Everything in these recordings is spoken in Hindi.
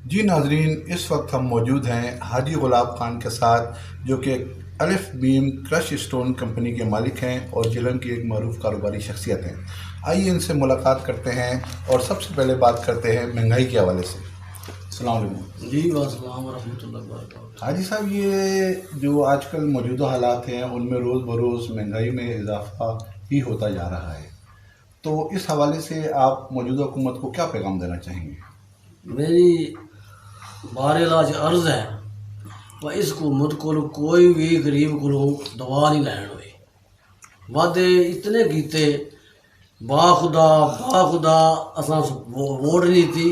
जी नाजरीन, इस वक्त हम मौजूद हैं हाजी गुलाब खान के साथ, जो कि अलिफ बीम क्रश स्टोन कंपनी के मालिक हैं और जिलन की एक मरूफ कारोबारी शख्सियत हैं। आइए इनसे मुलाकात करते हैं और सबसे पहले बात करते हैं महंगाई के हवाले से। अस्सलाम वालेकुम। जी वालेकुम रहमतुल्लाहि व बरकातहू। हाजी साहब, ये जो आजकल मौजूदा हालात हैं उनमें रोज़ बरोज़ महंगाई में इजाफा ही होता जा रहा है, तो इस हवाले से आप मौजूदा हुकूमत को क्या पैगाम देना चाहेंगे? मेरी बारेलाज अर्ज है व इस हुकूमत को कोई भी गरीब को दवा नहीं लैन हुए। वादे इतने कीते बाखुदा असा वोट नहीं थी।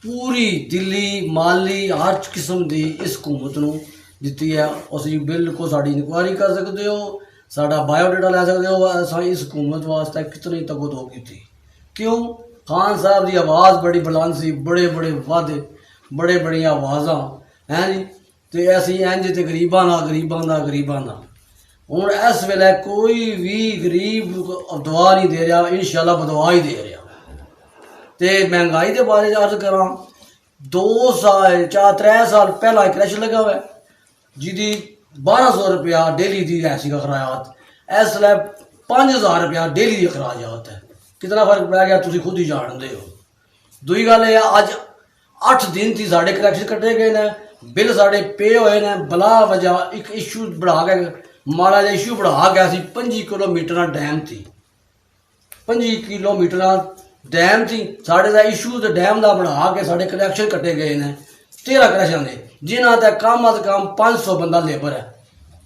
पूरी दिल्ली माली हर किस्म की इस हुकूमत नूं दित्ती है। उसी बिल्कुल साड़ी इंक्वायरी कर सकते हो, साड़ा बायोडाटा लै सकते हो। असा इस हुकूमत वास्ते कितनी तगोदो की थी। क्यों? खान साहब की आवाज़ बड़ी बुलंद सी, बड़े बड़े वादे, बड़े बड़िया आवाज़ा हैं जी। तो असी इंज तो गरीबां दा हुण इस वेले कोई भी गरीब दुआ नहीं दे रहा, इंशाअल्लाह बदुआ ही दे रहा। तो महंगाई के बारे अर्ज करा, 2 साल 3 साल पहला क्रश लगा हुआ है जिदी 1200 रुपया डेली की ऐसी का खरायात, इसलिए 5000 रुपया डेली की खरायात है। कितना फर्क पै गया तुम खुद ही जानते हो। दूई गल है, अज 8 दिन थी साढ़े कनैक्शन कटे गए ने, बिल साढ़े पे हुए ने बला वजह एक इशू बढ़ा के माड़ा जहा इशू बढ़ा गया। 25 किलोमीटर डैम थी, 25 किलोमीटर डैम थी साढ़े का इशू। तो डैम का बढ़ा के साढ़े कनैक्शन कटे गए ने 13 कनैक्शन के, जिन्हों का कम अज कम 500 बंदा लेबर है।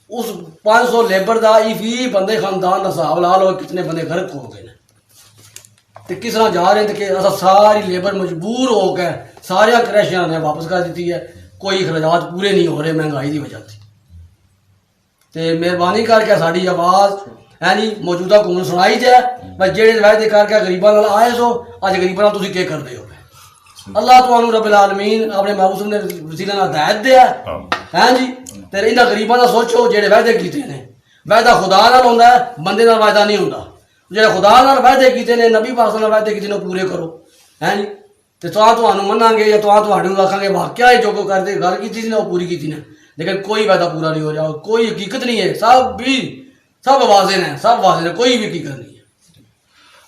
उस 500 लेबर का 20 बंदे खानदान का हिसाब ला लो कितने बंदे गर्क हो गए। तो किस तरह जा रहे हैं कि असा सारी लेबर मजबूर होकर सारे क्रैशियां ने वापस कर दी है। कोई अखराजात पूरे नहीं हो रहे महंगाई की वजह से। तो मेहरबानी करके साड़ी आवाज़ है जी मौजूदा हुकूमत सुनाई जाए। बस जेड़े वायदे करके गरीबों नाल आए सो, अज गरीबों नाल तुसीं क्या करदे हो? अल्लाह तुहानू रब्बुल आलमीन अपने महबूब ने वसीला नाल हिदायत दिया है जी। तो इन्हां गरीबों का सोचो जेड़े वायदे कीते ने। वायदा खुदा नाल होंदा है, बंदे नाल वायदा नहीं होंदा। जो खुदा नाल वायदे कीते ने, नबी पाक नाल वायदे कीते ने, पूरे करो है जी। तो तुहानू मनांगे या तुहानू आखांगे वाकया जो को करते गल की ने पूरी की ने, लेकिन कोई वायदा पूरा नहीं हो रहा, कोई हकीकत नहीं है। सब वाजे ने, कोई भी हकीकत नहीं है।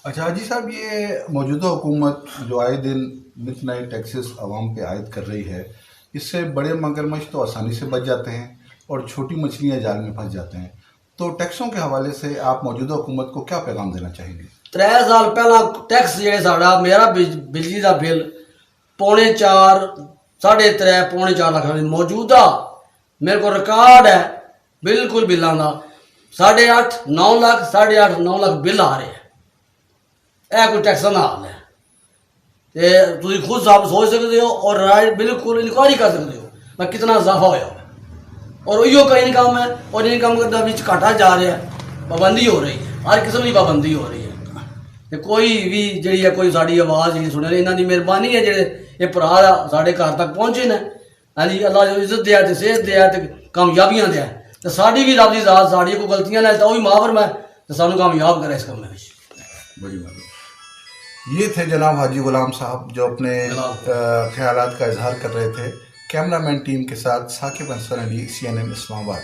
अच्छा हाजी साहब, ये मौजूदा हुकूमत जो आए दिन नित नए टैक्सेस आवाम पे आयद कर रही है, इससे बड़े मगरमच्छ तो आसानी से बच जाते हैं और छोटी मछलियां जाल में फंस जाते हैं। तो टैक्सों के हवाले से आप मौजूदा हुकूमत को क्या पैगाम देना चाहेंगे? 3 साल पहला टैक्स जो साड़ा मेरा बिजली का बिल 3.5 3.5 3.5 लाख मौजूदा मेरे को रिकॉर्ड है बिल्कुल बिलों का 8.5 9 लाख 8.5 9 लाख बिल आ रहे हैं। यह कोई टैक्स का हाल है। तो तुम खुद साहब सोच सकते हो और राइट बिल्कुल इंक्वायरी कर सकते हो मैं कितना इजाफा होया और इो का इनकम है। और इनकम का भी घाटा जा रहा है, पाबंदी हो रही है, हर किस्म की पाबंदी हो रही है। तो कोई भी जी है कोई साड़ी आवाज़ जी सुने, इन्हों की मेहरबानी है जेडे ये भरा साढ़े घर तक पहुँचे ने। हाँ जी, अल्लाह जो इज्जत दिया तो सेहत दिया तो कामयाबियाँ दिया। तो साड़ी भी रब की जात, साड़ी कोई गलतियाँ ने तो वही माफर मैं तो सानू कामयाब करे इस काम में। बड़ी बात। ये थे जनाब हाजी गुलाम साहब जो अपने ख्यालात का इजहार कर रहे थे। कैमरामैन टीम के साथ साकिब अंसर अली, CNN इस्लामाबाद।